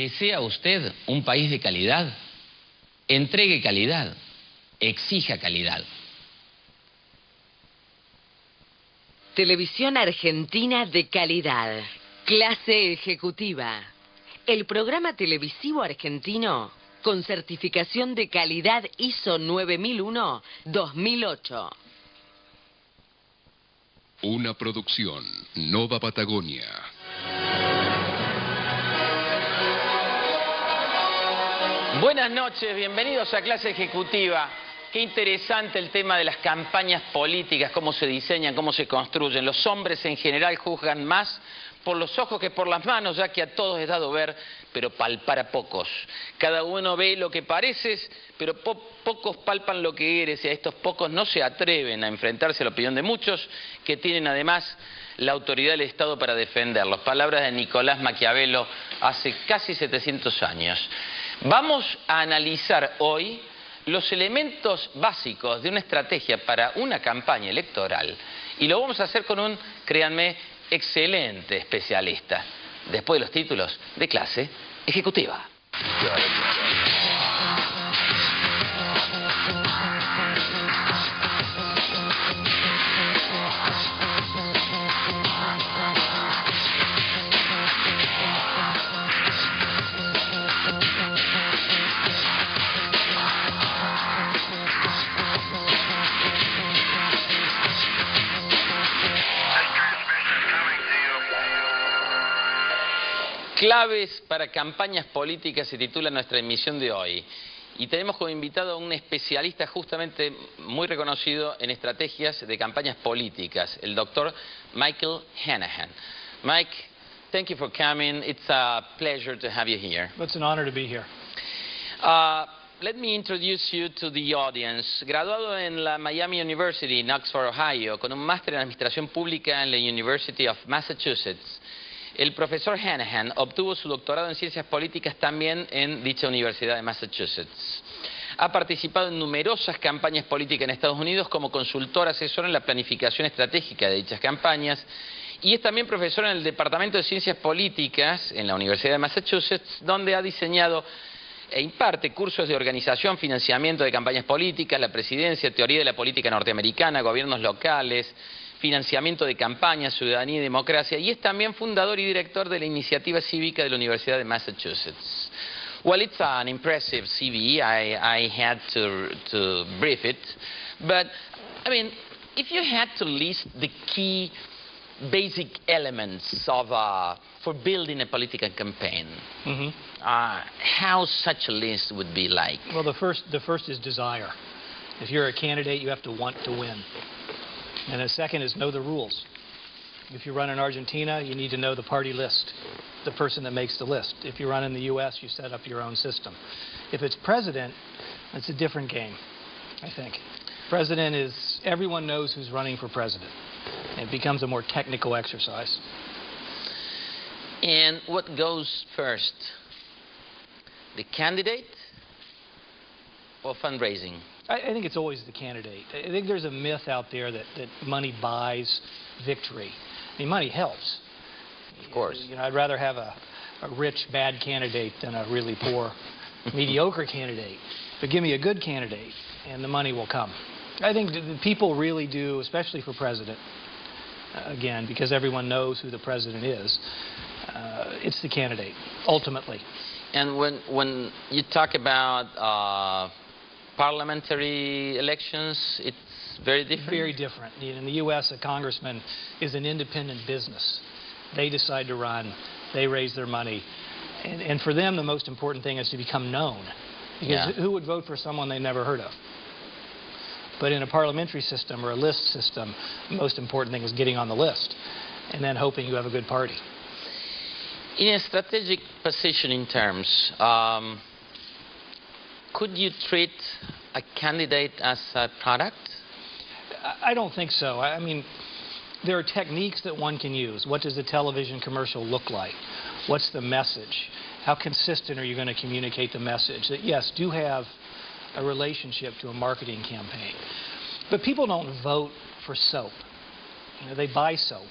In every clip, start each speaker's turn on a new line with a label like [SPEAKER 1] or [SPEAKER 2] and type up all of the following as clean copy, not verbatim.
[SPEAKER 1] ¿Desea usted un país de calidad? Entregue calidad, exija calidad.
[SPEAKER 2] Televisión Argentina de calidad. Clase ejecutiva. El programa televisivo argentino con certificación de calidad ISO 9001-2008.
[SPEAKER 3] Una producción Nova Patagonia.
[SPEAKER 4] Buenas noches, bienvenidos a Clase Ejecutiva. Qué interesante el tema de las campañas políticas, cómo se diseñan, cómo se construyen. Los hombres en general juzgan más por los ojos que por las manos, ya que a todos es dado ver, pero palpar a pocos. Cada uno ve lo que pareces, pero pocos palpan lo que eres, y a estos pocos no se atreven a enfrentarse a la opinión de muchos, que tienen además la autoridad del Estado para defenderlos. Palabras de Nicolás Maquiavelo hace casi 700 años. Vamos a analizar hoy los elementos básicos de una estrategia para una campaña electoral, y lo vamos a hacer con un, créanme, excelente especialista, después de los títulos de Clase Ejecutiva. Claves para campañas políticas se titula nuestra emisión de hoy. Y tenemos como invitado a un especialista justamente muy reconocido en estrategias de campañas políticas, el doctor Michael Hanahan. Mike, thank you for coming. It's a pleasure to have you here.
[SPEAKER 5] It's an honor to be here.
[SPEAKER 4] Let me introduce you to the audience. Graduado en la Miami University en Oxford, Ohio, con un máster en Administración Pública en la University of Massachusetts, el profesor Hanahan obtuvo su doctorado en Ciencias Políticas también en dicha Universidad de Massachusetts. Ha participado en numerosas campañas políticas en Estados Unidos como consultor asesor en la planificación estratégica de dichas campañas, y es también profesor en el Departamento de Ciencias Políticas en la Universidad de Massachusetts, donde ha diseñado e imparte cursos de organización, financiamiento de campañas políticas, la presidencia, teoría de la política norteamericana, gobiernos locales, financiamiento de campañas, ciudadanía y democracia, y es también fundador y director de la iniciativa cívica de la Universidad de Massachusetts. Well, it's an impressive CV. I had to brief it, but I mean, if you had to list the key basic elements of for building a political campaign, how such a list would be like?
[SPEAKER 5] Well, the first is desire. If you're a candidate, you have to want to win. And the second is know the rules. If you run in Argentina, you need to know the party list, the person that makes the list. If you run in the U.S., you set up your own system. If it's president, it's a different game, I think. President is, everyone knows who's running for president. It becomes a more technical exercise.
[SPEAKER 4] And what goes first? The candidate or fundraising?
[SPEAKER 5] I think it's always the candidate. I think there's a myth out there that money buys victory. I mean, money helps.
[SPEAKER 4] Of course.
[SPEAKER 5] You know, I'd rather have a rich, bad candidate than a really poor, mediocre candidate. But give me a good candidate, and the money will come. I think the people really do, especially for president, again, because everyone knows who the president is, it's the candidate, ultimately.
[SPEAKER 4] And when you talk about parliamentary elections, it's very different?
[SPEAKER 5] Very different. In the U.S., a congressman is an independent business. They decide to run. They raise their money. And for them, the most important thing is to become known. Because who would vote for someone they never heard of? But in a parliamentary system or a list system, the most important thing is getting on the list and then hoping you have a good party.
[SPEAKER 4] In a strategic positioning terms, could you treat a candidate as a product?
[SPEAKER 5] I don't think so. I mean, there are techniques that one can use. What does a television commercial look like? What's the message? How consistent are you going to communicate the message? That, yes, do have a relationship to a marketing campaign. But people don't vote for soap. You know, they buy soap.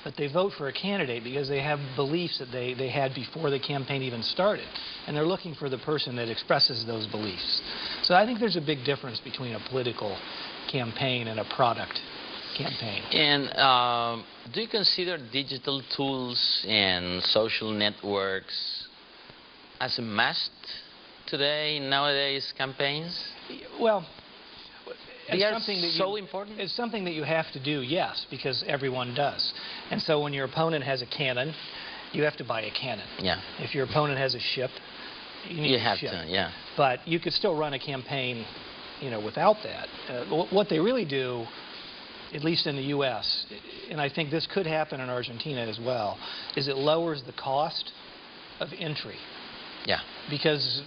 [SPEAKER 5] but they vote for a candidate because they have beliefs that they had before the campaign even started, and they're looking for the person that expresses those beliefs. So I think there's a big difference between a political campaign and a product campaign.
[SPEAKER 4] And do you consider digital tools and social networks as a must today in nowadays campaigns?
[SPEAKER 5] Well,
[SPEAKER 4] They are
[SPEAKER 5] something that
[SPEAKER 4] so important?
[SPEAKER 5] It's something that you have to do, yes, because everyone does. And so when your opponent has a cannon, you have to buy a cannon.
[SPEAKER 4] Yeah.
[SPEAKER 5] If your opponent has a ship, you need a
[SPEAKER 4] have
[SPEAKER 5] ship.
[SPEAKER 4] to, yeah.
[SPEAKER 5] But you could still run a campaign, without that. What they really do, at least in the U.S., and I think this could happen in Argentina as well, is it lowers the cost of entry.
[SPEAKER 4] Yeah.
[SPEAKER 5] Because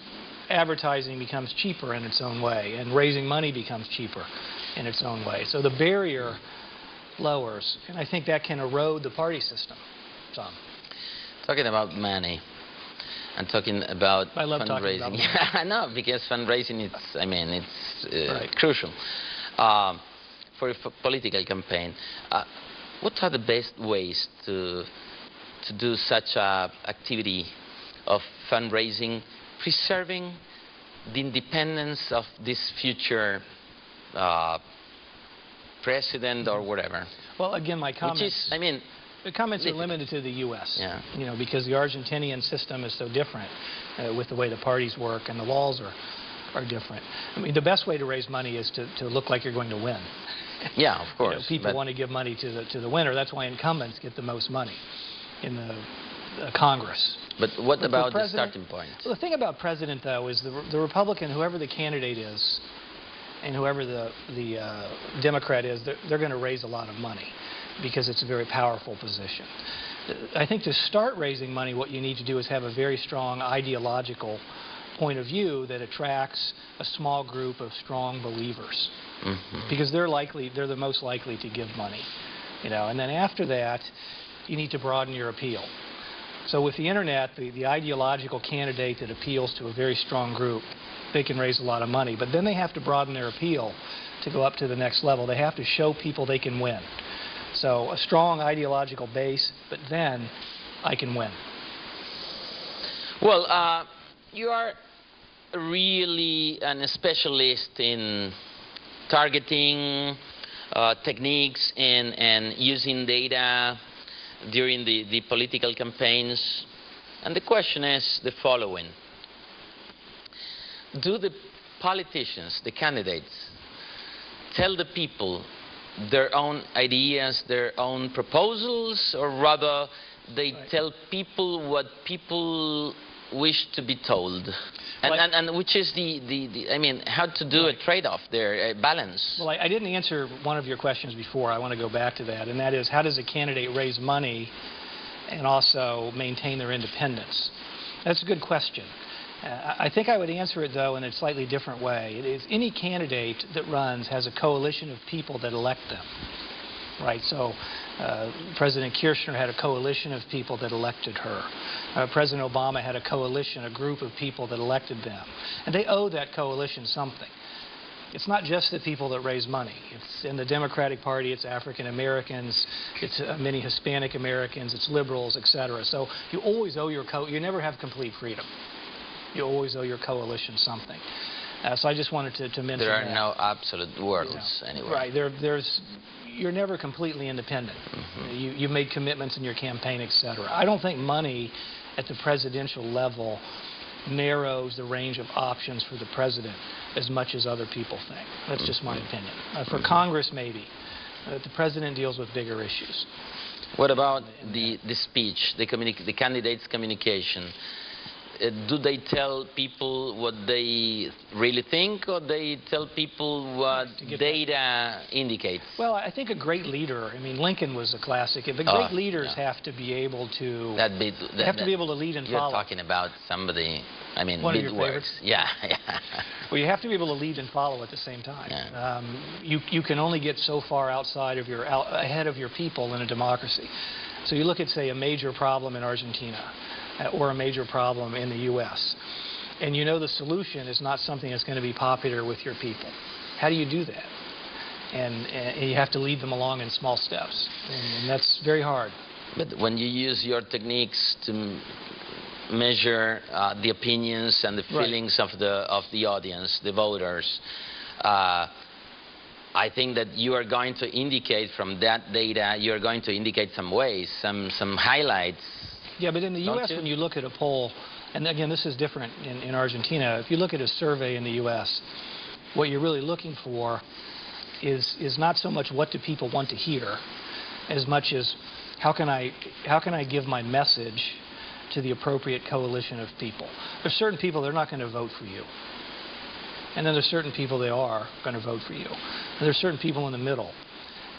[SPEAKER 5] advertising becomes cheaper in its own way, and raising money becomes cheaper in its own way. So the barrier lowers, and I think that can erode the party system some.
[SPEAKER 4] Talking about money and talking about
[SPEAKER 5] I love
[SPEAKER 4] fundraising.
[SPEAKER 5] talking about money.
[SPEAKER 4] Yeah, I know, because fundraising, it's
[SPEAKER 5] Right.
[SPEAKER 4] crucial for a political campaign. What are the best ways to do such a activity of fundraising, preserving the independence of this future president or whatever?
[SPEAKER 5] Well, again, my comments...
[SPEAKER 4] Which is,
[SPEAKER 5] the comments are limited to the U.S.
[SPEAKER 4] Yeah.
[SPEAKER 5] Because the Argentinian system is so different with the way the parties work, and the laws are different. The best way to raise money is to look like you're going to win.
[SPEAKER 4] Yeah, of course.
[SPEAKER 5] People want to give money to the winner. That's why incumbents get the most money in the Congress.
[SPEAKER 4] But what about the
[SPEAKER 5] president,
[SPEAKER 4] starting point?
[SPEAKER 5] Well, the thing about president, though, is the Republican, whoever the candidate is, and whoever the Democrat is, they're going to raise a lot of money because it's a very powerful position. I think to start raising money, what you need to do is have a very strong ideological point of view that attracts a small group of strong believers.
[SPEAKER 4] Mm-hmm.
[SPEAKER 5] Because they're the most likely to give money. And then after that, you need to broaden your appeal. So with the internet, the ideological candidate that appeals to a very strong group, they can raise a lot of money. But then they have to broaden their appeal to go up to the next level. They have to show people they can win. So a strong ideological base, but then I can win.
[SPEAKER 4] Well, you are really a specialist in targeting techniques and using data during the political campaigns. And the question is the following. Do the politicians, the candidates, tell the people their own ideas, their own proposals, or rather they tell people what people wish to be told? And which is how to do a trade-off there, a balance?
[SPEAKER 5] Well, I didn't answer one of your questions before. I want to go back to that, and that is, how does a candidate raise money and also maintain their independence? That's a good question. I think I would answer it, though, in a slightly different way. It is any candidate that runs has a coalition of people that elect them. Right, so President Kirchner had a coalition of people that elected her. President Obama had a coalition, a group of people that elected them. And they owe that coalition something. It's not just the people that raise money. It's in the Democratic Party, it's African Americans, it's many Hispanic Americans, it's liberals, etc. So you always owe you never have complete freedom. You always owe your coalition something. So I just wanted to mention that.
[SPEAKER 4] There are no absolute worlds anyway.
[SPEAKER 5] Right, you're never completely independent. Mm-hmm. You made commitments in your campaign, etc. I don't think money at the presidential level narrows the range of options for the president as much as other people think. That's just my opinion. For Congress, maybe. The president deals with bigger issues.
[SPEAKER 4] What about the speech, the candidate's communication? Do they tell people what they really think, or they tell people what data indicates?
[SPEAKER 5] Well, I think a great leader, Lincoln was a classic, but great leaders have to be able to be able to lead and follow.
[SPEAKER 4] You're talking about somebody,
[SPEAKER 5] one of your favorites.
[SPEAKER 4] Yeah.
[SPEAKER 5] Well, you have to be able to lead and follow at the same time.
[SPEAKER 4] Yeah.
[SPEAKER 5] You can only get so far ahead of your people in a democracy. So you look at, say, a major problem in Argentina, or a major problem in the U.S., and the solution is not something that's going to be popular with your people. How do you do that? and you have to lead them along in small steps, and that's very hard.
[SPEAKER 4] But when you use your techniques to measure the opinions and the feelings of the audience, the voters, I think that you are going to indicate from that data, you are going to indicate some ways, some highlights.
[SPEAKER 5] Yeah, but in the U.S., when you look at a poll, and again, this is different in Argentina, if you look at a survey in the U.S., what you're really looking for is not so much what do people want to hear, as much as how can I give my message to the appropriate coalition of people. There's certain people that are not going to vote for you. And then there's certain people that are going to vote for you. And there's certain people in the middle.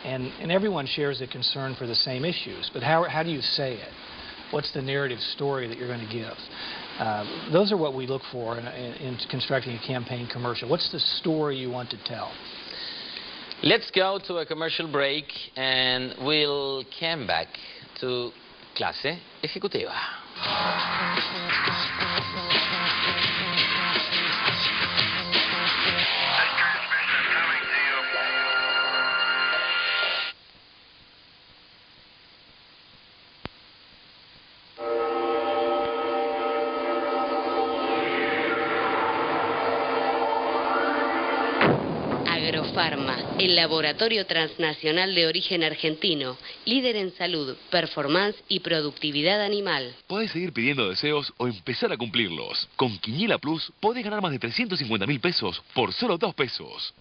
[SPEAKER 5] And everyone shares a concern for the same issues. But how do you say it? What's the narrative story that you're going to give? Those are what we look for in constructing a campaign commercial. What's the story you want to tell?
[SPEAKER 4] Let's go to a commercial break and we'll come back to Clase Ejecutiva.
[SPEAKER 6] Agrofarma, el laboratorio transnacional de origen argentino, líder en salud, performance y productividad animal.
[SPEAKER 7] Podés seguir pidiendo deseos o empezar a cumplirlos. Con Quiniela Plus podés ganar más de 350.000 pesos por solo 2 pesos.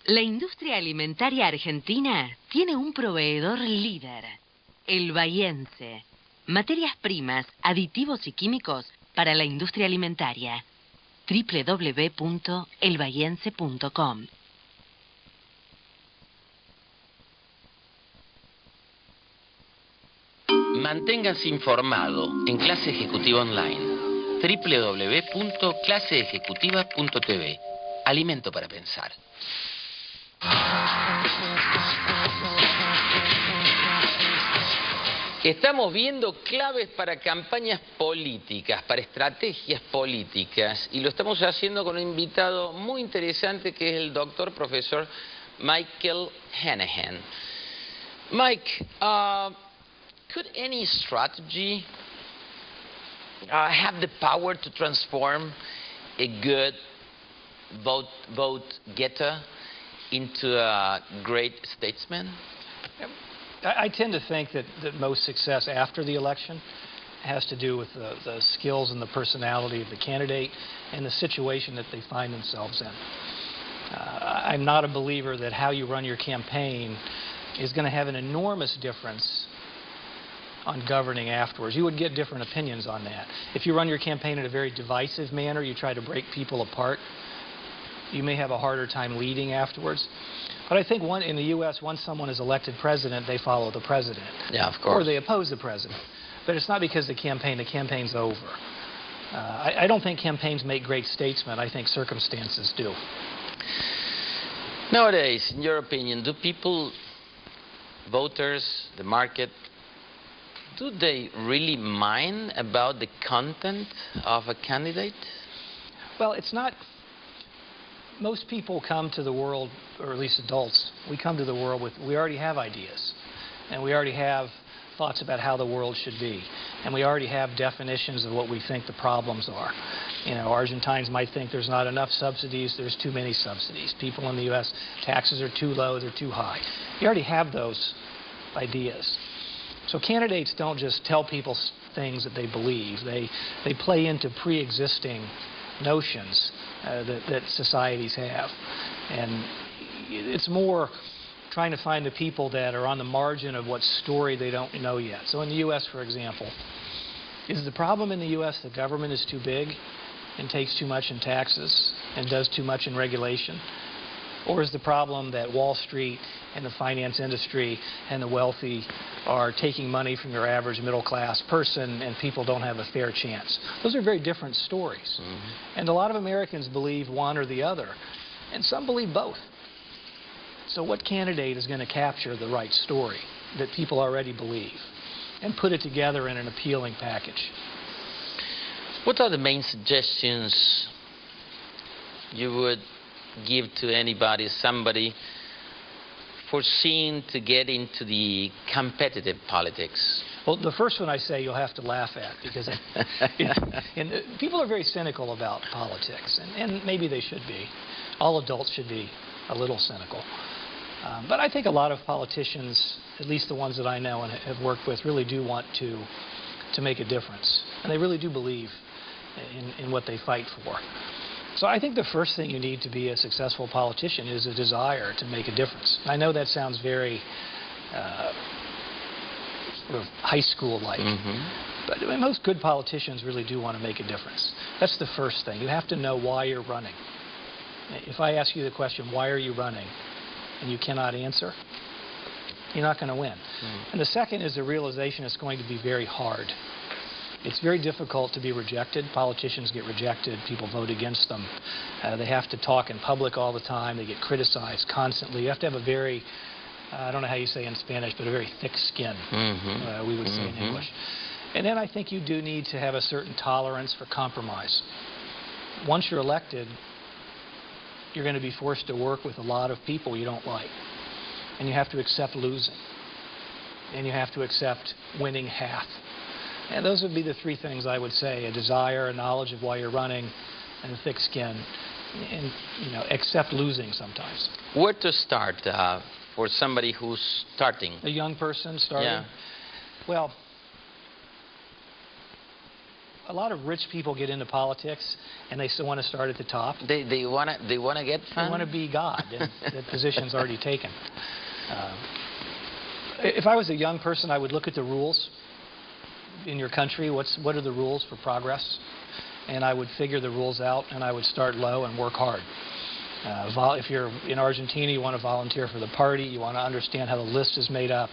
[SPEAKER 2] La industria alimentaria argentina tiene un proveedor líder, el Bahiense. Materias primas, aditivos y químicos para la industria alimentaria. www.elbahiense.com.
[SPEAKER 1] Manténgase informado en Clase Ejecutiva Online. www.claseejecutiva.tv. Alimento para pensar.
[SPEAKER 4] Estamos viendo claves para campañas políticas, para estrategias políticas, y lo estamos haciendo con un invitado muy interesante que es el doctor profesor Michael Hanahan. Mike, could any strategy have the power to transform a good vote getter into a great statesman?
[SPEAKER 5] I tend to think that most success after the election has to do with the skills and the personality of the candidate and the situation that they find themselves in. I'm not a believer that how you run your campaign is going to have an enormous difference on governing afterwards. You would get different opinions on that. If you run your campaign in a very divisive manner, you try to break people apart, you may have a harder time leading afterwards. But I think in the U.S., once someone is elected president, they follow the president.
[SPEAKER 4] Yeah, of course.
[SPEAKER 5] Or they oppose the president. But it's not because the campaign's over. I don't think campaigns make great statesmen. I think circumstances do.
[SPEAKER 4] Nowadays, in your opinion, do people, voters, the market, do they really mind about the content of a candidate?
[SPEAKER 5] Well, it's not. Most people come to the world, or at least adults, we come to the world with, we already have ideas. And we already have thoughts about how the world should be. And we already have definitions of what we think the problems are. You know, Argentines might think there's not enough subsidies, there's too many subsidies. People in the U.S., taxes are too low, they're too high. You already have those ideas. So candidates don't just tell people things that they believe. They play into pre-existing notions that societies have. And it's more trying to find the people that are on the margin of what story they don't know yet. So in the U.S., for example, is the problem in the U.S. the government is too big and takes too much in taxes and does too much in regulation? Or is the problem that Wall Street and the finance industry and the wealthy are taking money from your average middle-class person and people don't have a fair chance? Those are very different stories. Mm-hmm. And a lot of Americans believe one or the other, and some believe both. So what candidate is going to capture the right story that people already believe and put it together in an appealing package?
[SPEAKER 4] What are the main suggestions you would give to anybody, somebody foreseeing to get into the competitive politics?
[SPEAKER 5] Well, the first one I say you'll have to laugh at, because people are very cynical about politics, and maybe they should be. All adults should be a little cynical. But I think a lot of politicians, at least the ones that I know and have worked with, really do want to make a difference. And they really do believe in what they fight for. So I think the first thing you need to be a successful politician is a desire to make a difference. I know that sounds very sort of high school-like. But I mean, most good politicians really do want to make a difference. That's the first thing. You have to know why you're running. If I ask you the question, why are you running, and you cannot answer, you're not going to win. And the second is the realization it's going to be very hard. It's very difficult to be rejected. Politicians get rejected. People vote against them. They have to talk in public all the time. They get criticized constantly. You have to have a very, I don't know how you say in Spanish, but a very thick skin, we would say in English. And then I think you do need to have a certain tolerance for compromise. Once you're elected, you're going to be forced to work with a lot of people you don't like. And you have to accept losing. And you have to accept winning half. And those would be the three things I would say: a desire, a knowledge of why you're running, and a thick skin. And, you know, accept losing sometimes.
[SPEAKER 4] Where to start for somebody who's starting?
[SPEAKER 5] A young person starting?
[SPEAKER 4] Yeah.
[SPEAKER 5] Well, a lot of rich people get into politics, and they still want to start at the top.
[SPEAKER 4] They want to get fun?
[SPEAKER 5] They want to be God, and that position's already taken. If I was a young person, I would look at the rules in your country. What are the rules for progress? And I would figure the rules out, and I would start low and work hard. If you're in Argentina, you want to volunteer for the party. You want to understand how the list is made up.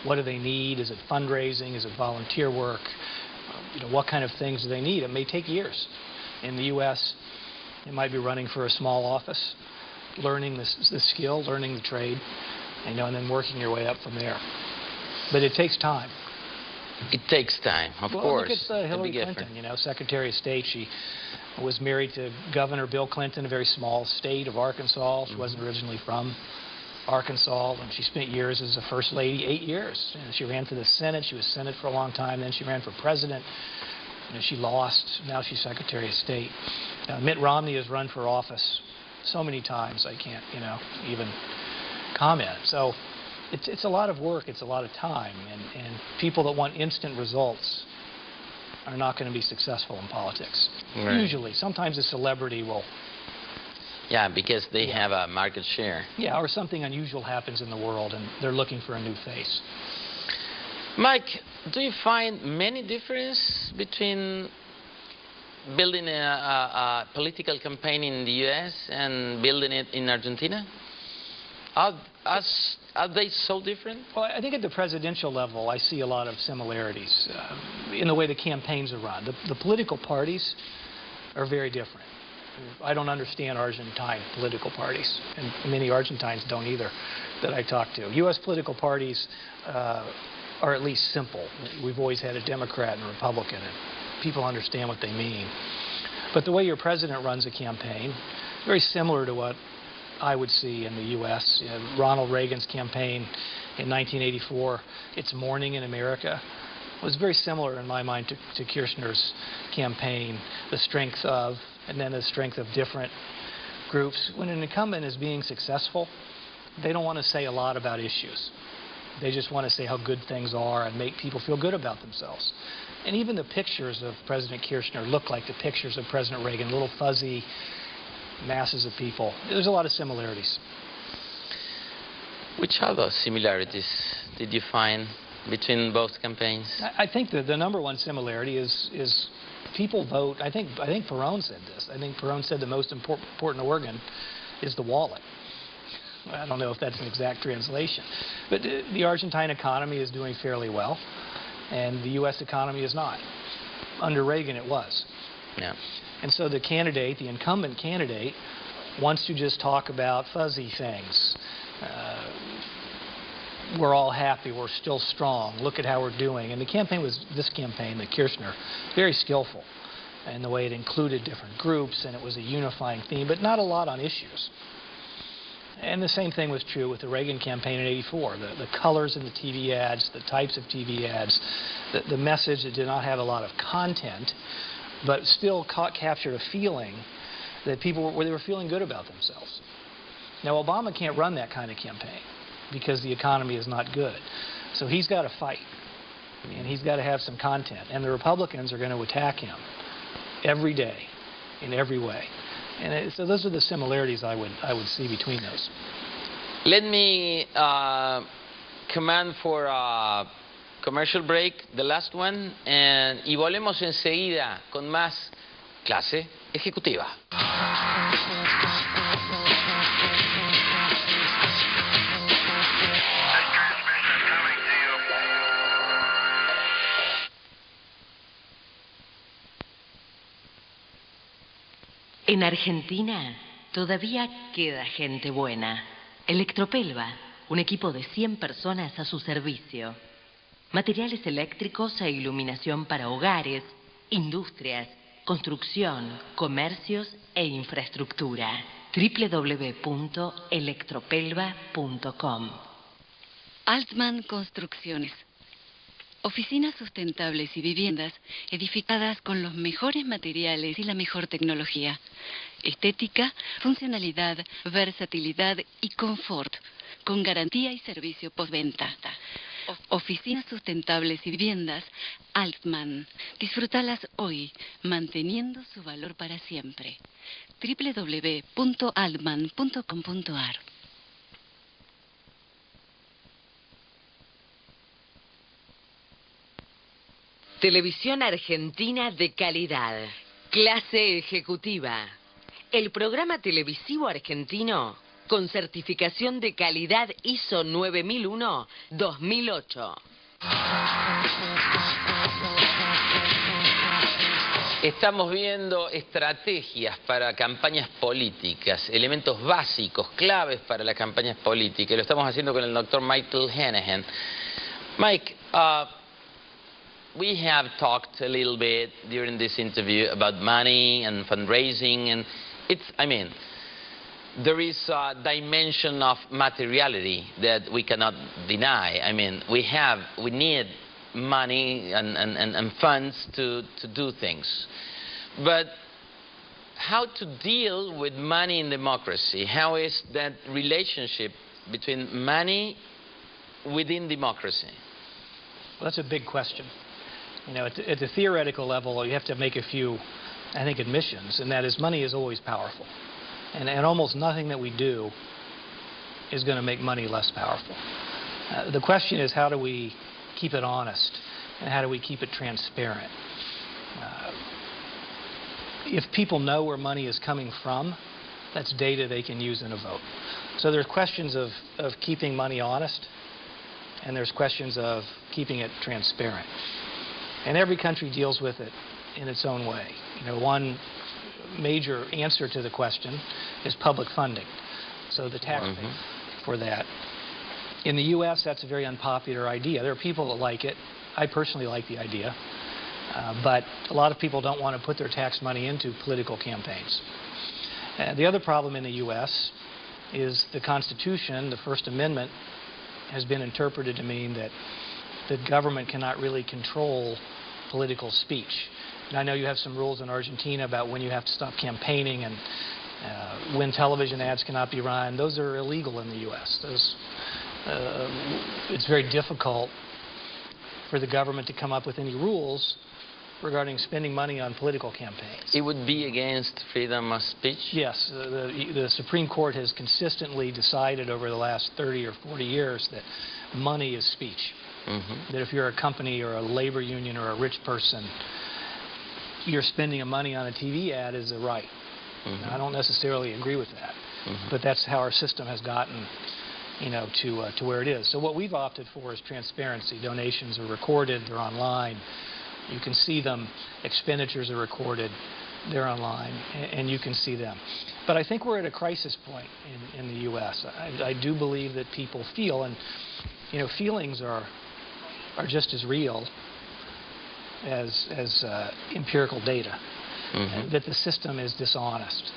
[SPEAKER 5] What do they need? Is it fundraising? Is it volunteer work? You know, what kind of things do they need? It may take years. In the U.S., you might be running for a small office, learning the skill, learning the trade, and then working your way up from there. But it takes time.
[SPEAKER 4] It takes time, of course.
[SPEAKER 5] Look at Hillary Clinton, Secretary of State. She was married to Governor Bill Clinton, a very small state of Arkansas. She wasn't originally from Arkansas, and she spent years as a first lady, 8 years. She ran for the Senate. She was Senate for a long time. Then she ran for president. She lost. Now she's Secretary of State. Mitt Romney has run for office so many times I can't, even comment. So it's a lot of work. It's a lot of time. And people that want instant results are not going to be successful in politics. Right. Usually. Sometimes a celebrity will...
[SPEAKER 4] Yeah, because they have a market share.
[SPEAKER 5] Yeah, or something unusual happens in the world and they're looking for a new face.
[SPEAKER 4] Mike, do you find many difference between building a political campaign in the U.S. and building it in Argentina? Are they so different?
[SPEAKER 5] Well, I think at the presidential level, I see a lot of similarities in the way the campaigns are run. The political parties are very different. I don't understand Argentine political parties, and many Argentines don't either that I talk to. U.S. political parties are at least simple. We've always had a Democrat and a Republican, and people understand what they mean. But the way your president runs a campaign, very similar to what I would see in the U.S. Ronald Reagan's campaign in 1984, It's Morning in America, was very similar in my mind to Kirchner's campaign, the strength of, and then the strength of different groups. When an incumbent is being successful, they don't want to say a lot about issues. They just want to say how good things are and make people feel good about themselves. And even the pictures of President Kirchner look like the pictures of President Reagan, little fuzzy masses of people. There's a lot of similarities.
[SPEAKER 4] Which other similarities did you find between both campaigns?
[SPEAKER 5] I think the number one similarity is people vote. I think Perón said this. I think Perón said the most important organ is the wallet. I don't know if that's an exact translation. But the Argentine economy is doing fairly well, and the U.S. economy is not. Under Reagan, it was.
[SPEAKER 4] Yeah.
[SPEAKER 5] And so the candidate, the incumbent candidate, wants to just talk about fuzzy things. We're all happy. We're still strong. Look at how we're doing. And the campaign was, this campaign, the Kirchner, very skillful. and the way it included different groups, and it was a unifying theme, but not a lot on issues. And the same thing was true with the Reagan campaign in '84. The colors in the TV ads, the types of TV ads, the message that did not have a lot of content, but still captured a feeling that people were feeling good about themselves. Now, Obama can't run that kind of campaign because the economy is not good. So he's got to fight, and he's got to have some content. And the Republicans are going to attack him every day, in every way. And so those are the similarities I would see between those.
[SPEAKER 4] Let me command for a commercial break, the last one, y volvemos enseguida con más clase ejecutiva.
[SPEAKER 2] En Argentina todavía queda gente buena. Electropelva, un equipo de 100 personas a su servicio. Materiales eléctricos e iluminación para hogares, industrias, construcción, comercios e infraestructura. www.electropelva.com.
[SPEAKER 8] Altman Construcciones. Oficinas sustentables y viviendas edificadas con los mejores materiales y la mejor tecnología. Estética, funcionalidad, versatilidad y confort, con garantía y servicio postventa. Oficinas sustentables y viviendas Altman. Disfrútalas hoy, manteniendo su valor para siempre. www.altman.com.ar.
[SPEAKER 2] Televisión Argentina de calidad. Clase ejecutiva. El programa televisivo argentino con certificación de calidad ISO 9001-2008.
[SPEAKER 4] Estamos viendo estrategias para campañas políticas, elementos básicos, claves para las campañas políticas. Lo estamos haciendo con el doctor Michael Hanahan. Mike, we have talked a little bit during this interview about money and fundraising, and there is a dimension of materiality that we cannot deny. We need money and funds to do things. But how to deal with money in democracy? How is that relationship between money within democracy?
[SPEAKER 5] Well, that's a big question. At the theoretical level, you have to make a few, I think, admissions, and that is money is always powerful. And almost nothing that we do is going to make money less powerful. The question is, how do we keep it honest, and how do we keep it transparent? If people know where money is coming from, that's data they can use in a vote. So there's questions of keeping money honest, and there's questions of keeping it transparent. And every country deals with it in its own way. One major answer to the question is public funding. So the tax for that. In the U.S., that's a very unpopular idea. There are people that like it. I personally like the idea. But a lot of people don't want to put their tax money into political campaigns. The other problem in the U.S. is the Constitution, the First Amendment, has been interpreted to mean that the government cannot really control political speech. And I know you have some rules in Argentina about when you have to stop campaigning and when television ads cannot be run. Those are illegal in the U.S. It's very difficult for the government to come up with any rules regarding spending money on political campaigns.
[SPEAKER 4] It would be against freedom of speech?
[SPEAKER 5] Yes. The Supreme Court has consistently decided over the last 30 or 40 years that money is speech. That if you're a company or a labor union or a rich person, you're spending money on a TV ad is a right. I don't necessarily agree with that, but that's how our system has gotten, to where it is. So what we've opted for is transparency. Donations are recorded, they're online. You can see them. Expenditures are recorded, they're online, and you can see them. But I think we're at a crisis point in the U.S. I do believe that people feel, and feelings are just as real as empirical data. that the system is dishonest.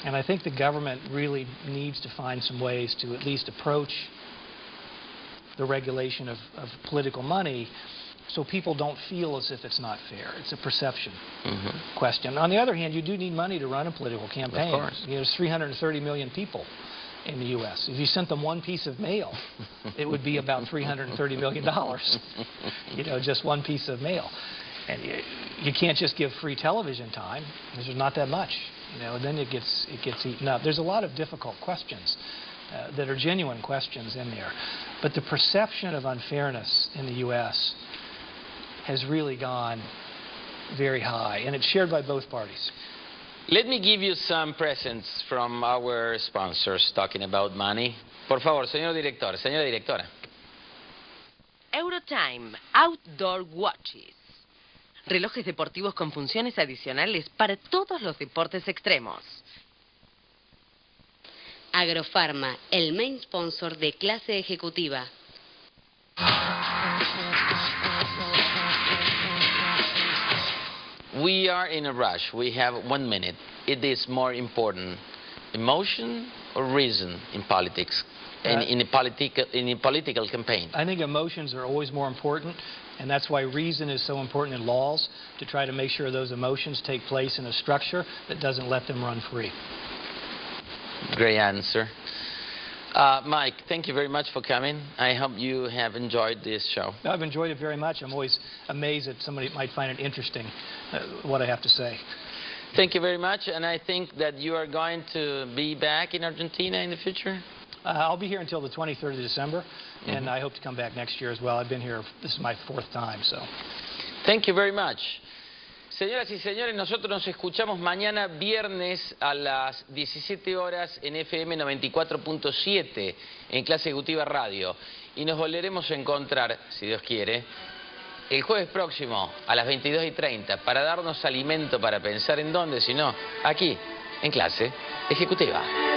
[SPEAKER 5] And I think the government really needs to find some ways to at least approach the regulation of political money so people don't feel as if it's not fair. It's a perception question. On the other hand, you do need money to run a political campaign.
[SPEAKER 1] Of course.
[SPEAKER 5] You know, there's 330 million people in the U.S. If you sent them one piece of mail, it would be about $330 million. You know, just one piece of mail. And you can't just give free television time, because there's not that much. You know, and then it gets eaten up. There's a lot of difficult questions that are genuine questions in there. But the perception of unfairness in the U.S. has really gone very high, and it's shared by both parties.
[SPEAKER 4] Let me give you some presents from our sponsors talking about money. Por favor, señor director, señora directora.
[SPEAKER 2] Eurotime Outdoor Watches. Relojes deportivos con funciones adicionales para todos los deportes extremos.
[SPEAKER 6] Agrofarma, el main sponsor de Clase Ejecutiva.
[SPEAKER 4] We are in a rush. We have 1 minute. It is more important, emotion or reason in politics, in a political campaign?
[SPEAKER 5] I think emotions are always more important, and that's why reason is so important in laws, to try to make sure those emotions take place in a structure that doesn't let them run free.
[SPEAKER 4] Great answer. Mike, thank you very much for coming. I hope you have enjoyed this show.
[SPEAKER 5] I've enjoyed it very much. I'm always amazed that somebody might find it interesting, what I have to say.
[SPEAKER 4] Thank you very much, and I think that you are going to be back in Argentina in the future?
[SPEAKER 5] I'll be here until the 23rd of December, and I hope to come back next year as well. I've been here, this is my 4th time, so.
[SPEAKER 4] Thank you very much. Señoras y señores, nosotros nos escuchamos mañana viernes a las 17 horas en FM 94.7 en Clase Ejecutiva Radio. Y nos volveremos a encontrar, si Dios quiere, el jueves próximo a las 22:30 para darnos alimento para pensar en dónde, si no, aquí, en Clase Ejecutiva.